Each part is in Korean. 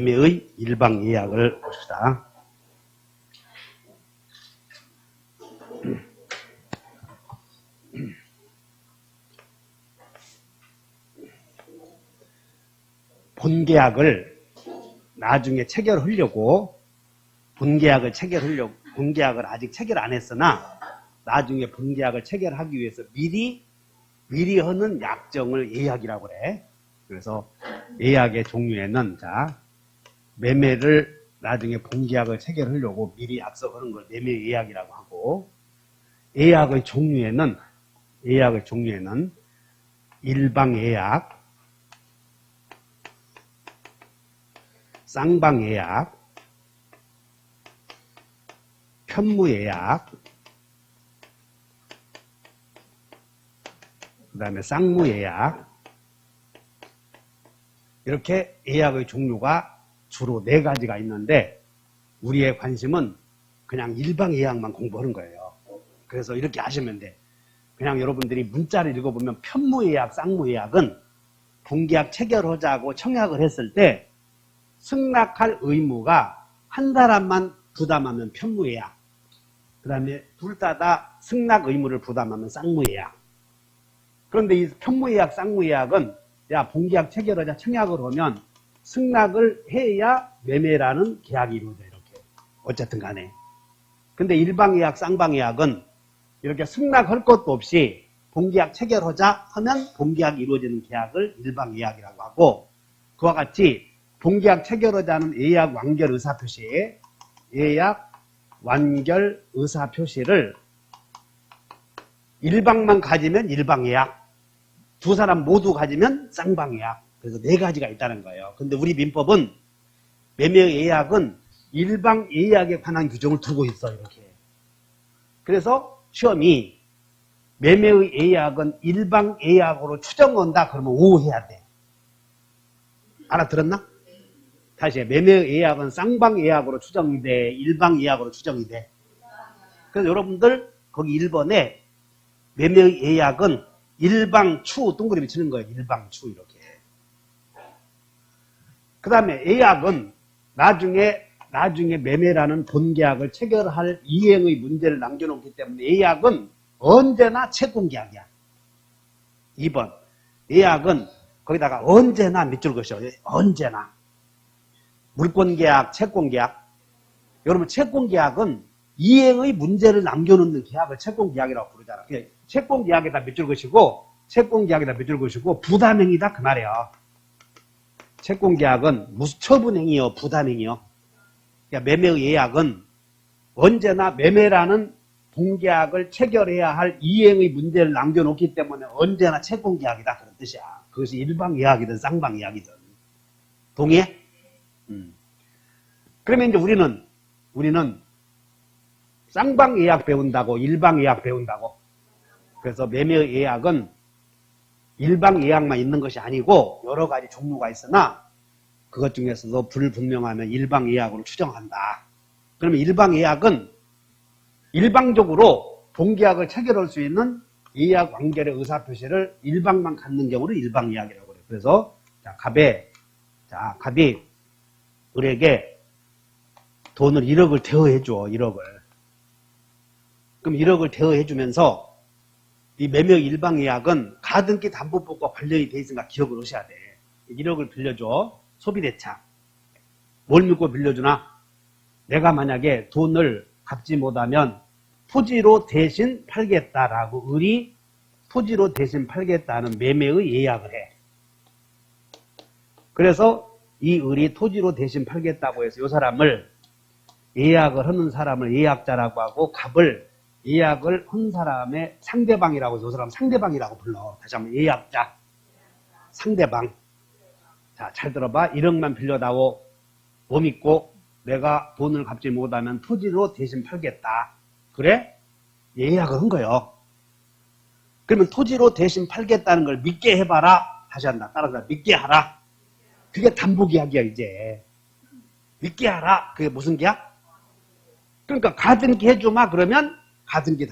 매매의 일방예약을 봅시다. 본계약을 나중에 체결하려고 본계약을 아직 체결 안 했으나 나중에 본계약을 체결하기 위해서 미리 하는 약정을 예약이라고 그래. 그래서 예약의 종류에는 자 매매를 나중에 본계약을 체결하려고 미리 약속하는 걸 매매 예약이라고 하고 예약의 종류에는 일방예약, 쌍방예약, 편무예약, 그 다음에 쌍무예약, 이렇게 예약의 종류가 주로 4가지가 있는데 우리의 관심은 그냥 일방예약만 공부하는 거예요. 그래서 이렇게 하시면 돼. 그냥 여러분들이 문자를 읽어보면 편무예약, 쌍무예약은 본계약 체결하자고 청약을 했을 때 승낙할 의무가 한 사람만 부담하면 편무예약, 그 다음에 둘 다 승낙 의무를 부담하면 쌍무예약. 그런데 이 편무예약, 쌍무예약은 야 본계약 체결하자 청약을 하면 승낙을 해야 매매라는 계약이 이루어져 이렇게. 어쨌든 간에. 근데 일방예약, 쌍방예약은 이렇게 승낙할 것도 없이 본계약 체결하자 하면 본계약이 이루어지는 계약을 일방예약이라고 하고 그와 같이 본계약 체결하자는 예약 완결 의사표시, 예약 완결 의사표시를 일방만 가지면 일방예약, 두 사람 모두 가지면 쌍방예약. 그래서 4가지가 있다는 거예요. 근데 우리 민법은 매매예약은 일방예약에 관한 규정을 두고 있어 이렇게. 그래서 시험이 매매의 예약은 일방예약으로 추정한다 그러면 오해해야 돼. 알아들었나? 다시 해. 매매의 예약은 쌍방예약으로 추정이 돼, 일방예약으로 추정이 돼. 그래서 여러분들 거기 1번에 매매의 예약은 일방추 동그라미 치는 거예요. 일방추 이렇게. 그 다음에 예약은 나중에 매매라는 본계약을 체결할 이행의 문제를 남겨놓기 때문에 예약은 언제나 채권계약이야. 2번 예약은 거기다가 언제나 밑줄 그으셔. 언제나. 물권계약, 채권계약. 여러분 채권계약은 이행의 문제를 남겨놓는 계약을 채권계약이라고 부르잖아. 채권계약에다 밑줄 그으시고 채권계약에다 밑줄 그으시고 부담행위다 그 말이에요. 채권계약은 무슨 처분행위요, 부담행위요. 그러니까 매매의 예약은 언제나 매매라는 본계약을 체결해야 할 이행의 문제를 남겨놓기 때문에 언제나 채권계약이다 그런 뜻이야. 그것이 일방예약이든 쌍방예약이든. 동의해? 그러면 이제 우리는 쌍방예약 배운다고 일방예약 배운다고. 그래서 매매의 예약은 일방예약만 있는 것이 아니고 여러 가지 종류가 있으나 그것 중에서도 불분명하면 일방예약으로 추정한다. 그러면 일방예약은 일방적으로 본계약을 체결할 수 있는 예약 완결의 의사표시를 일방만 갖는 경우를 일방예약이라고 그래요. 그래서 갑이 을에게 돈을 1억을 대여해줘. 1억을. 그럼 1억을 대여해주면서 이 매매 일방예약은 가등기 담보법과 관련이 돼 있으니까 기억을 하셔야 돼. 1억을 빌려줘. 소비대차. 뭘 믿고 빌려주나? 내가 만약에 돈을 갚지 못하면 토지로 대신 팔겠다라고 을이 토지로 대신 팔겠다는 매매의 예약을 해. 그래서 이 을이 토지로 대신 팔겠다고 해서 이 사람을 예약을 하는 사람을 예약자라고 하고 갑을 예약을 한 사람의 상대방이라고 해서 이 사람 상대방이라고 불러. 다시 한번 예약자, 상대방. 자, 잘 들어봐. 1억만 빌려다오. 뭐 믿고 내가 돈을 갚지 못하면 토지로 대신 팔겠다. 그래? 예약을 한 거예요. 그러면 토지로 대신 팔겠다는 걸 믿게 해봐라. 다시 한다. 따라서 믿게 하라. 그게 담보계약이야 이제. 믿게 하라. 그게 무슨 계약? 그러니까 가등기 해주마 그러면 가등기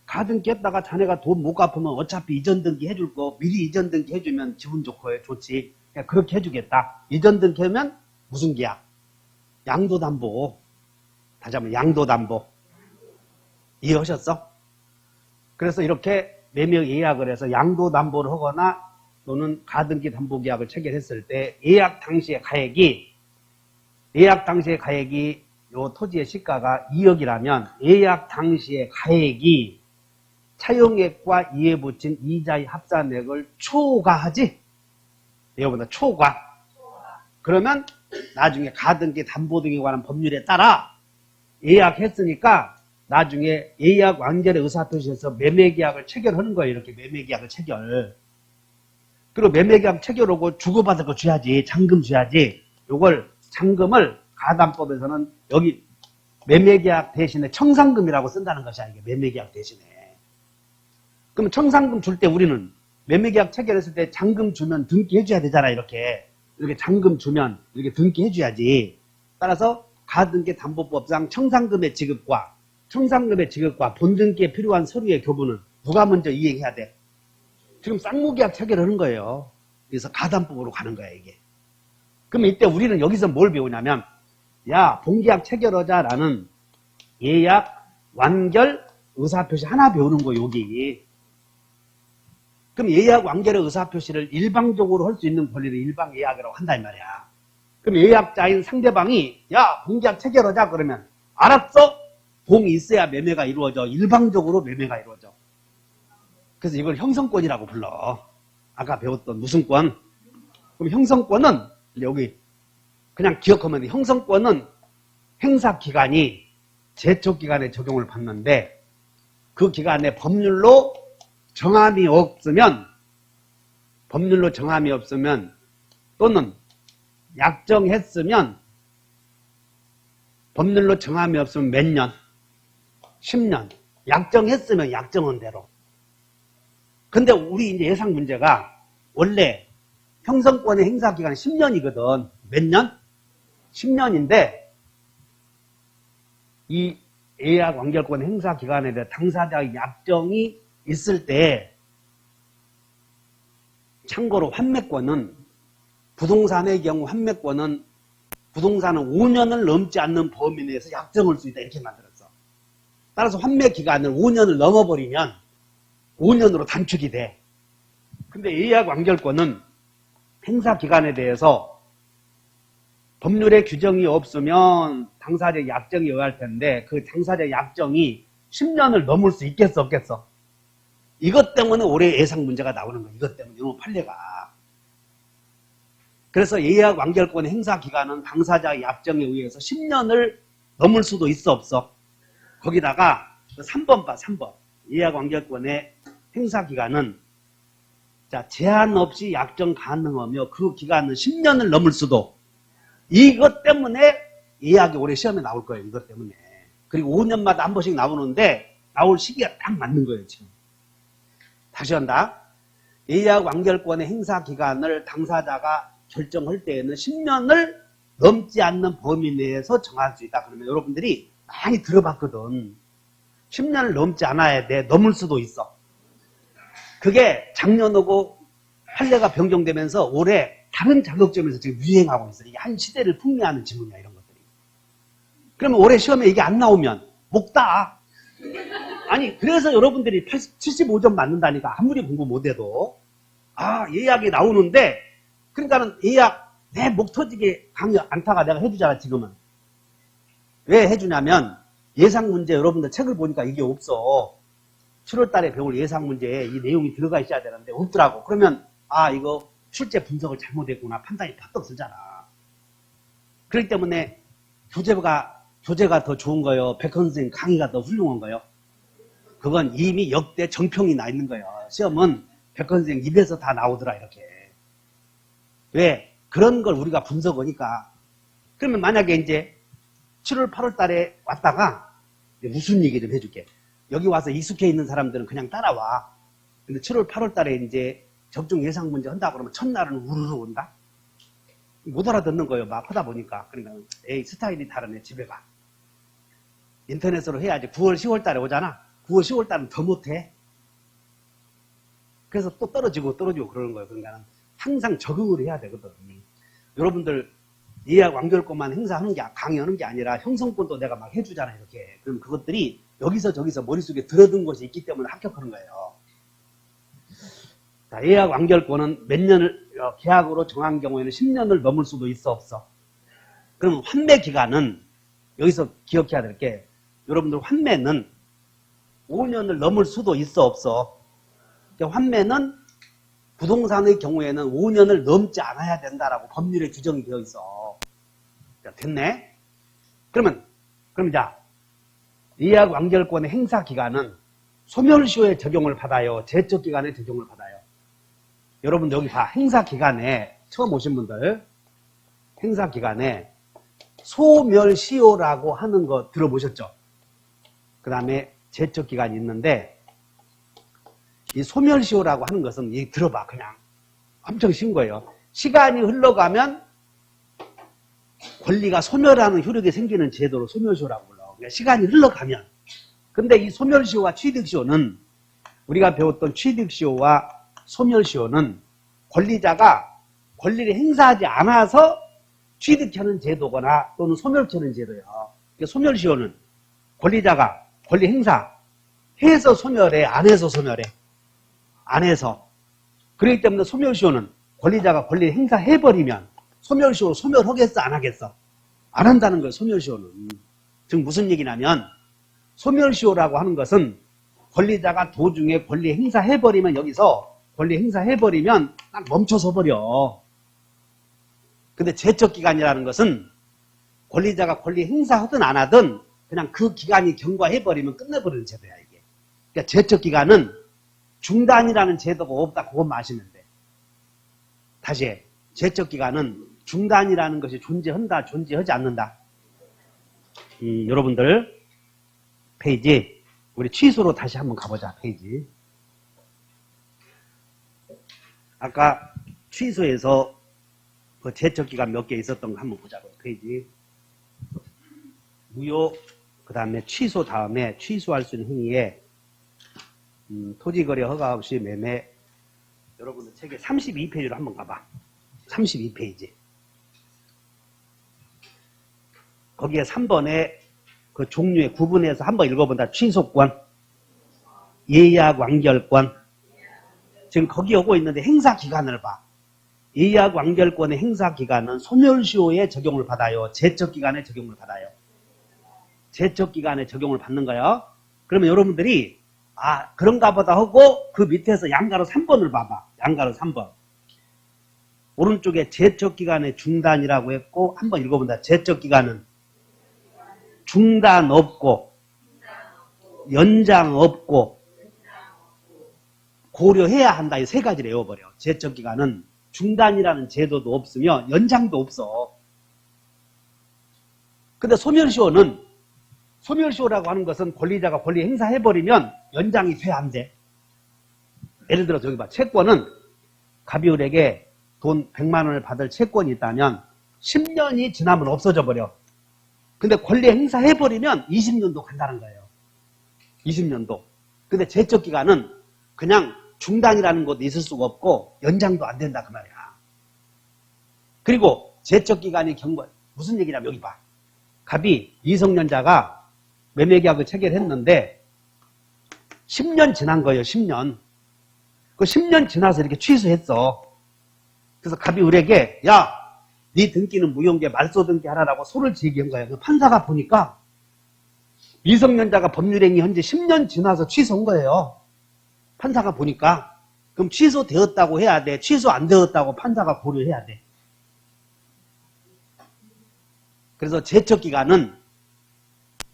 가등기 했다가 자네가 돈 못 갚으면 어차피 이전 등기 해줄 거 미리 이전 등기 해주면 기분 좋지. 그냥 그렇게 해주겠다. 이전 등기 하면 무슨 계약? 양도담보. 다시 한번 양도담보. 이해하셨어? 그래서 이렇게 매매 예약을 해서 양도담보를 하거나 또는 가등기 담보계약을 체결했을 때 예약 당시의 가액이 요 토지의 시가가 2억이라면 예약 당시의 가액이 차용액과 이에 붙인 이자의 합산액을 초과하지? 이거보다 초과. 그러면 나중에 가등기 담보 등에 관한 법률에 따라 예약했으니까 나중에 예약 완결의 의사표시에서 매매계약을 체결하는 거예요. 이렇게 매매계약을 체결. 그리고 매매계약 체결하고 주고받을 거 줘야지. 잔금 줘야지. 요걸 잔금을 가담법에서는 여기 매매계약 대신에 청산금이라고 쓴다는 것이야. 이게 매매계약 대신에. 그럼 청산금 줄 때 우리는 매매계약 체결했을 때 잔금 주면 등기해줘야 되잖아. 이렇게 잔금 주면 이렇게 등기해줘야지. 따라서 가등기 담보법상 청산금의 지급과 본등기에 필요한 서류의 교부는 누가 먼저 이행해야 돼? 지금 쌍무계약 체결하는 거예요. 그래서 가담법으로 가는 거야 이게. 그럼 이때 우리는 여기서 뭘 배우냐면 야 본계약 체결하자라는 예약 완결 의사표시 하나 배우는 거 여기. 그럼 예약 완결의 의사표시를 일방적으로 할 수 있는 권리를 일방예약이라고 한다 이 말이야. 그럼 예약자인 상대방이 야 본계약 체결하자 그러면 알았어? 동이 있어야 매매가 이루어져. 일방적으로 매매가 이루어져. 그래서 이걸 형성권이라고 불러. 아까 배웠던 무슨권? 그럼 형성권은 여기 그냥 기억하면 돼. 형성권은 행사기간이 제초기간에 적용을 받는데 그 기간에 법률로 정함이 없으면 또는 약정했으면 법률로 정함이 없으면 몇 년? 10년. 약정했으면 약정한 대로. 근데 우리 이제 예상 문제가 원래 형성권의 행사 기간이 10년이거든. 몇 년? 10년인데 이 예약 완결권 행사 기간에 대해 당사자의 약정이 있을 때 참고로 환매권은 부동산의 경우 부동산은 5년을 넘지 않는 범위 내에서 약정할 수 있다 이렇게 만들었어. 따라서 환매 기간을 5년을 넘어버리면 5년으로 단축이 돼. 근데 예약 완결권은 행사 기간에 대해서 법률에 규정이 없으면 당사자 약정이 의할 텐데 그 당사자 약정이 10년을 넘을 수 있겠어 없겠어? 이것 때문에 올해 예상 문제가 나오는 거야. 이것 때문에 이놈의 판례가. 그래서 예약 완결권 행사 기간은 당사자 약정에 의해서 10년을 넘을 수도 있어 없어? 거기다가 3번 봐. 3번. 예약 완결권의 행사 기간은 제한 없이 약정 가능하며 그 기간은 10년을 넘을 수도. 이것 때문에 예약이 올해 시험에 나올 거예요. 이것 때문에. 그리고 5년마다 한 번씩 나오는데 나올 시기가 딱 맞는 거예요. 지금. 다시 한다. 예약 완결권의 행사 기간을 당사자가 결정할 때에는 10년을 넘지 않는 범위 내에서 정할 수 있다. 그러면 여러분들이 많이 들어봤거든. 10년을 넘지 않아야 돼. 넘을 수도 있어. 그게 작년하고 판례가 변경되면서 올해 다른 자격점에서 지금 유행하고 있어. 이게 한 시대를 풍미하는 지문이야, 이런 것들이. 그러면 올해 시험에 이게 안 나오면 목 따. 아니, 그래서 여러분들이 75점 맞는다니까. 아무리 공부 못해도. 예약이 나오는데, 그러니까는 예약, 내 목 터지게 강의 안타가 내가 해주잖아, 지금은. 왜 해주냐면, 예상 문제 여러분들 책을 보니까 이게 없어. 7월 달에 배울 예상 문제에 이 내용이 들어가 있어야 되는데, 없더라고. 그러면, 이거 출제 분석을 잘못했구나. 판단이 팍떡 쓰잖아. 그렇기 때문에 교재가 더 좋은 거예요. 백헌 선생님 강의가 더 훌륭한 거예요. 그건 이미 역대 정평이 나 있는 거예요. 시험은 백헌 선생님 입에서 다 나오더라 이렇게. 왜? 그런 걸 우리가 분석하니까. 그러면 만약에 이제 7월 8월 달에 왔다가 무슨 얘기 좀 해줄게. 여기 와서 익숙해 있는 사람들은 그냥 따라와. 근데 7월 8월 달에 이제 적중 예상 문제 한다 그러면 첫날은 우르르 온다? 못 알아듣는 거예요. 막 하다 보니까. 그러니까 스타일이 다르네. 집에 가. 인터넷으로 해야지. 9월 10월 달에 오잖아. 9월, 10월 달은 더 못해. 그래서 또 떨어지고 그러는 거예요. 그러니까 항상 적응을 해야 되거든. 여러분들 예약 완결권만 행사하는 게, 강의하는 게 아니라 형성권도 내가 막 해주잖아요. 이렇게. 그럼 그것들이 여기서 저기서 머릿속에 들어든 것이 있기 때문에 합격하는 거예요. 자, 예약 완결권은 몇 년을 계약으로 정한 경우에는 10년을 넘을 수도 있어, 없어? 그럼 환매 기간은 여기서 기억해야 될 게, 여러분들 환매는 5년을 넘을 수도 있어, 없어? 그러니까 환매는 부동산의 경우에는 5년을 넘지 않아야 된다라고 법률에 규정이 되어 있어. 자, 됐네? 그러면 자, 예약 완결권의 행사 기간은 소멸시효에 적용을 받아요? 제적 기간에 적용을 받아요? 여러분 여기 봐. 행사 기간에, 처음 오신 분들, 행사 기간에 소멸시효라고 하는 거 들어보셨죠? 그 다음에 제적 기간이 있는데, 이 소멸시효라고 하는 것은, 이 들어봐, 그냥. 엄청 쉬운 거예요. 시간이 흘러가면 권리가 소멸하는 효력이 생기는 제도로 소멸시효라고 불러. 그러니까 시간이 흘러가면. 근데 이 소멸시효와 취득시효는, 우리가 배웠던 취득시효와 소멸시효는 권리자가 권리를 행사하지 않아서 취득하는 제도거나 또는 소멸하는 제도예요. 그러니까 소멸시효는 권리자가 권리 행사해서 소멸해, 안 해서 소멸해? 안 해서. 그렇기 때문에 소멸시효는 권리자가 권리를 행사해버리면 소멸시효로 소멸하겠어, 안 하겠어? 안 한다는 거예요, 소멸시효는. 즉 무슨 얘기냐면, 소멸시효라고 하는 것은 권리자가 도중에 권리 행사해버리면, 여기서 권리 행사해버리면 딱 멈춰서 버려. 근데 제척기간이라는 것은 권리자가 권리 행사하든 안 하든 그냥 그 기간이 경과해버리면 끝내버리는 제도야, 이게. 그러니까 제척기간은 중단이라는 제도가 없다, 그것만 아시면 돼. 다시 해. 제척기간은 중단이라는 것이 존재한다, 존재하지 않는다. 여러분들 페이지, 우리 취소로 다시 한번 가보자. 페이지. 아까 취소에서 그 제척기간 몇 개 있었던 거 한번 보자고요. 페이지. 무효, 그 다음에 취소 다음에 취소할 수 있는 행위에 토지거래 허가 없이 매매. 여러분들 책에 32페이지로 한번 가봐. 32페이지. 거기에 3번에 그 종류의 구분해서 한번 읽어본다. 취소권, 예약 완결권. 지금 거기 오고 있는데 행사 기간을 봐. 예약 완결권의 행사 기간은 소멸시효에 적용을 받아요? 제척 기간에 적용을 받아요? 제척 기간에 적용을 받는 거예요. 그러면 여러분들이 그런가 보다 하고 그 밑에서 양가로 3번을 봐봐. 양가로 3번. 오른쪽에 제척 기간의 중단이라고 했고, 한번 읽어본다. 제척 기간은 중단 없고 연장 없고 고려해야 한다. 이 세 가지를 외워버려. 제척 기간은 중단이라는 제도도 없으며 연장도 없어. 근데 소멸시효라고 하는 것은 권리자가 권리 행사해버리면 연장이 돼, 안 돼? 예를 들어 저기 봐. 채권은 갑이울에게 돈 100만 원을 받을 채권이 있다면 10년이 지나면 없어져 버려. 근데 권리 행사해버리면 20년도 간다는 거예요. 20년도. 근데 제척 기간은 그냥 중단이라는 것도 있을 수가 없고 연장도 안 된다, 그 말이야. 그리고 제척 기간이 무슨 얘기냐면, 여기 봐. 갑이 미성년자가 매매계약을 체결했는데 10년 지난 거예요. 10년. 그 10년 지나서 이렇게 취소했어. 그래서 갑이 을에게 네 등기는 무효인게 말소 등기 하라라고 소를 제기한 거야. 그 판사가 보니까 미성년자가 법률행위 현재 10년 지나서 취소한 거예요. 판사가 보니까. 그럼 취소되었다고 해야 돼? 취소 안 되었다고 판사가 고려해야 돼? 그래서 제척기간은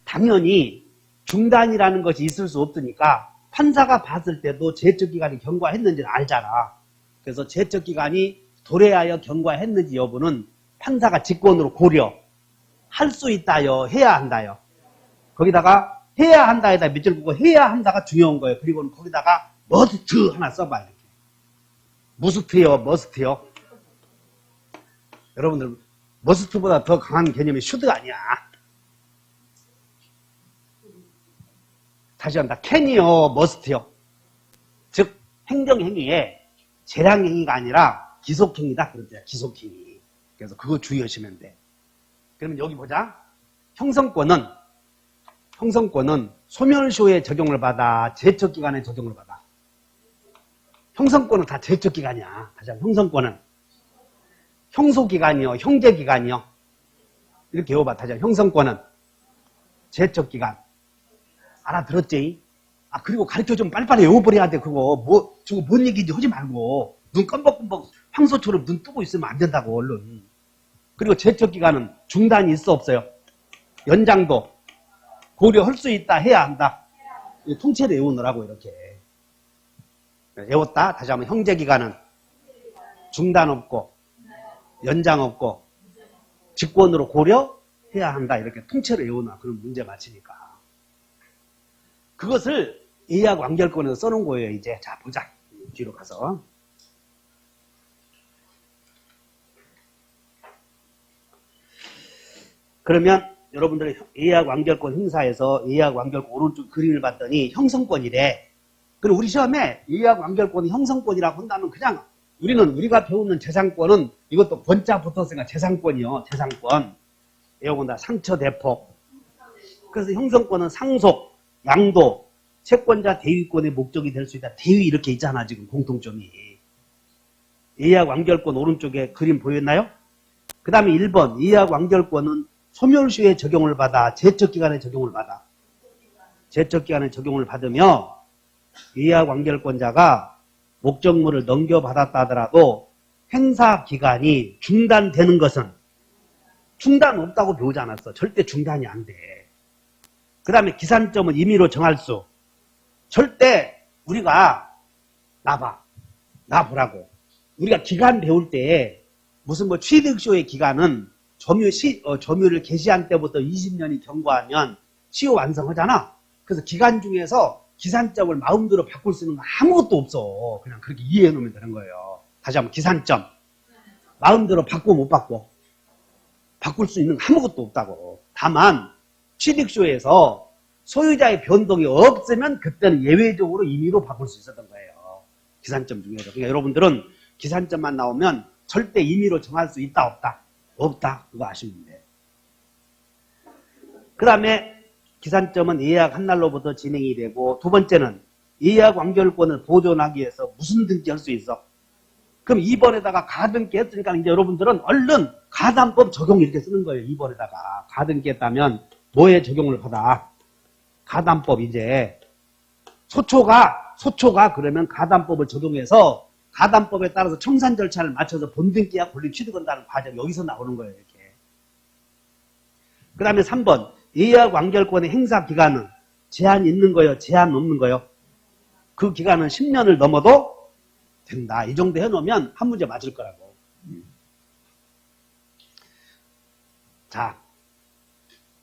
당연히 중단이라는 것이 있을 수 없으니까 판사가 봤을 때도 제척기간이 경과했는지를 알잖아. 그래서 제척기간이 도래하여 경과했는지 여부는 판사가 직권으로 고려할 수 있다요? 해야 한다요? 거기다가 해야 한다에다 밑줄 긋고 해야 한다가 중요한 거예요. 그리고는 거기다가 머스트 하나 써봐요. 무스트요, 머스트요. 여러분들 머스트보다 더 강한 개념이 슈드 아니야. 다시 한다. 캔이요, 머스트요. 즉 행정행위에 재량행위가 아니라 기속행위다. 그러죠. 기속행위. 그래서 그거 주의하시면 돼. 그러면 여기 보자. 형성권은 소멸시효에 적용을 받아, 제척기간에 적용을 받아. 형성권은 다 제척기간이야. 다시 한번 형성권은 형소기간이요, 형제기간이요. 이렇게 외워봐. 다시 한번 형성권은 제척기간. 알아들었지? 아, 그리고 가르쳐 좀 빨리빨리 외워버려야 돼. 그거 저거 뭔 얘기인지 하지 말고 눈 껌벅껌벅 황소처럼 눈 뜨고 있으면 안 된다고. 얼른. 그리고 제척기간은 중단이 있어 없어요? 연장도 고려할 수 있다, 해야 한다. 통째로 외우느라고 이렇게 외웠다. 다시 한번 형제기간은 중단 없고 연장 없고 직권으로 고려해야 한다. 이렇게 통째로 외우나. 그럼 문제 맞히니까. 그것을 예약 완결권에서 써놓은 거예요. 이제 자 보자. 뒤로 가서. 그러면 여러분들의 예약 완결권 행사에서 예약 완결권 오른쪽 그림을 봤더니 형성권이래. 그럼 우리 시험에 예약 완결권이 형성권이라고 한다면 그냥 우리가 배우는 재산권은 이것도 권자 붙었으니까 재산권이요. 재산권. 외워본다. 상처 대폭. 그래서 형성권은 상속, 양도, 채권자 대위권의 목적이 될 수 있다. 대위 이렇게 있잖아. 지금 공통점이. 예약 완결권 오른쪽에 그림 보였나요? 그 다음에 1번 예약 완결권은 소멸시효에 적용을 받아 제척기간에 적용을 받아. 제척기간에 적용을 받으며 예약 완결권자가 목적물을 넘겨받았다 하더라도 행사기간이 중단되는 것은 중단 없다고 배우지 않았어. 절대 중단이 안 돼. 그 다음에 기산점은 임의로 정할 수. 절대 우리가 나 보라고. 우리가 기간 배울 때 무슨 취득시효의 기간은 점유를 개시한 때부터 20년이 경과하면 시효 완성하잖아. 그래서 기간 중에서 기산점을 마음대로 바꿀 수 있는 거 아무것도 없어. 그냥 그렇게 이해해 놓으면 되는 거예요. 다시 한번 기산점. 마음대로 바꾸고 못 바꿔. 바꿀 수 있는 거 아무것도 없다고. 다만 취득시효에서 소유자의 변동이 없으면 그때는 예외적으로 임의로 바꿀 수 있었던 거예요. 기산점 중에서. 그러니까 여러분들은 기산점만 나오면 절대 임의로 정할 수 있다 없다? 없다. 그거 아시면 돼. 그 다음에 기산점은 예약 한 날로부터 진행이 되고 두 번째는 예약 완결권을 보존하기 위해서 무슨 등기할 수 있어? 그럼 2번에다가 가등기 했으니까 이제 여러분들은 얼른 가담법 적용 이렇게 쓰는 거예요. 2번에다가 가등기 했다면 뭐에 적용을 받아? 가담법 이제 소초가 그러면 가담법을 적용해서 가담법에 따라서 청산 절차를 맞춰서 본등기와 권리 취득한다는 과정 여기서 나오는 거예요. 이렇게. 그 다음에 3번 예약 완결권의 행사 기간은 제한 있는 거요? 제한 없는 거요? 그 기간은 10년을 넘어도 된다. 이 정도 해놓으면 한 문제 맞을 거라고. 자,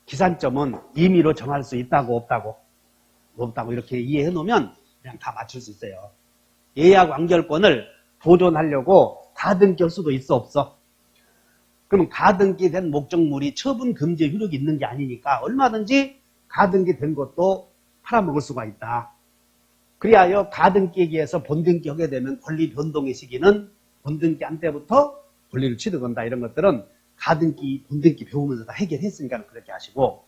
기산점은 임의로 정할 수 있다고 없다고? 없다고 이렇게 이해해 놓으면 그냥 다 맞출 수 있어요. 예약 완결권을 보존하려고 가등기할 수도 있어 없어? 그럼 가등기된 목적물이 처분 금지 효력이 있는 게 아니니까 얼마든지 가등기된 것도 팔아먹을 수가 있다. 그리하여 가등기에서 본등기 하게 되면 권리 변동의 시기는 본등기 한 때부터 권리를 취득한다. 이런 것들은 가등기, 본등기 배우면서 다 해결했으니까 그렇게 하시고